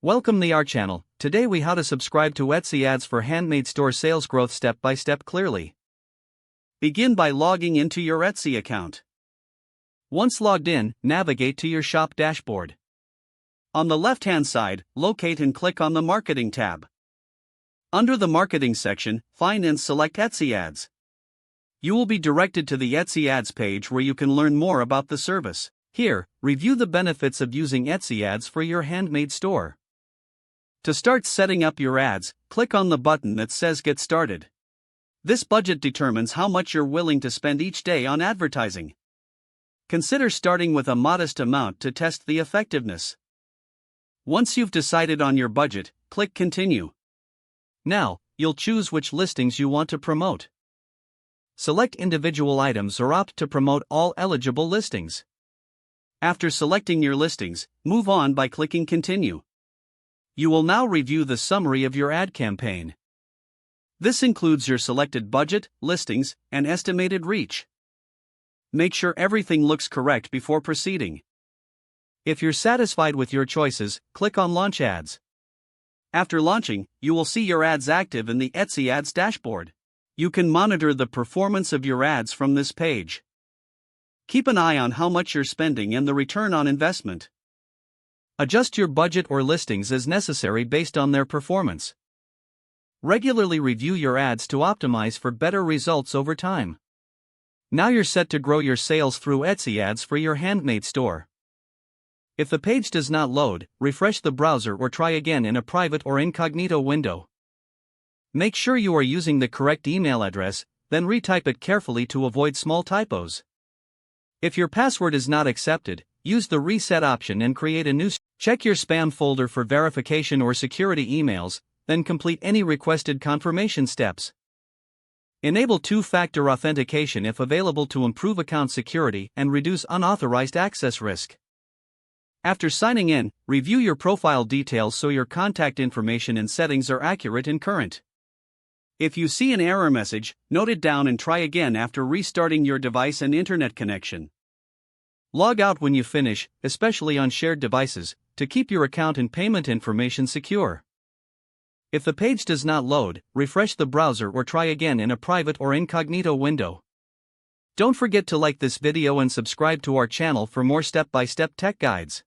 Welcome to our channel. Today we how to subscribe to Etsy ads for Handmade store sales growth step by step clearly. Begin by logging into your Etsy account. Once logged in, navigate to your shop dashboard. On the left hand side, locate and click on the Marketing tab. Under the Marketing section, find and select Etsy ads. You will be directed to the Etsy ads page where you can learn more about the service. Here, review the benefits of using Etsy ads for your handmade store. To start setting up your ads, click on the button that says Get Started. This budget determines how much you're willing to spend each day on advertising. Consider starting with a modest amount to test the effectiveness. Once you've decided on your budget, click Continue. Now, you'll choose which listings you want to promote. Select individual items or opt to promote all eligible listings. After selecting your listings, move on by clicking Continue. You will now review the summary of your ad campaign. This includes your selected budget, listings, and estimated reach. Make sure everything looks correct before proceeding. If you're satisfied with your choices, click on Launch Ads. After launching, you will see your ads active in the Etsy Ads dashboard. You can monitor the performance of your ads from this page. Keep an eye on how much you're spending and the return on investment. Adjust your budget or listings as necessary based on their performance. Regularly review your ads to optimize for better results over time. Now you're set to grow your sales through Etsy ads for your handmade store. If the page does not load, refresh the browser or try again in a private or incognito window. Make sure you are using the correct email address, then retype it carefully to avoid small typos. If your password is not accepted, use the reset option and create a new. Check your spam folder for verification or security emails, then complete any requested confirmation steps. Enable two-factor authentication if available to improve account security and reduce unauthorized access risk. After signing in, review your profile details so your contact information and settings are accurate and current. If you see an error message, note it down and try again after restarting your device and internet connection. Log out when you finish, especially on shared devices, to keep your account and payment information secure. If the page does not load, refresh the browser or try again in a private or incognito window. Don't forget to like this video and subscribe to our channel for more step-by-step tech guides.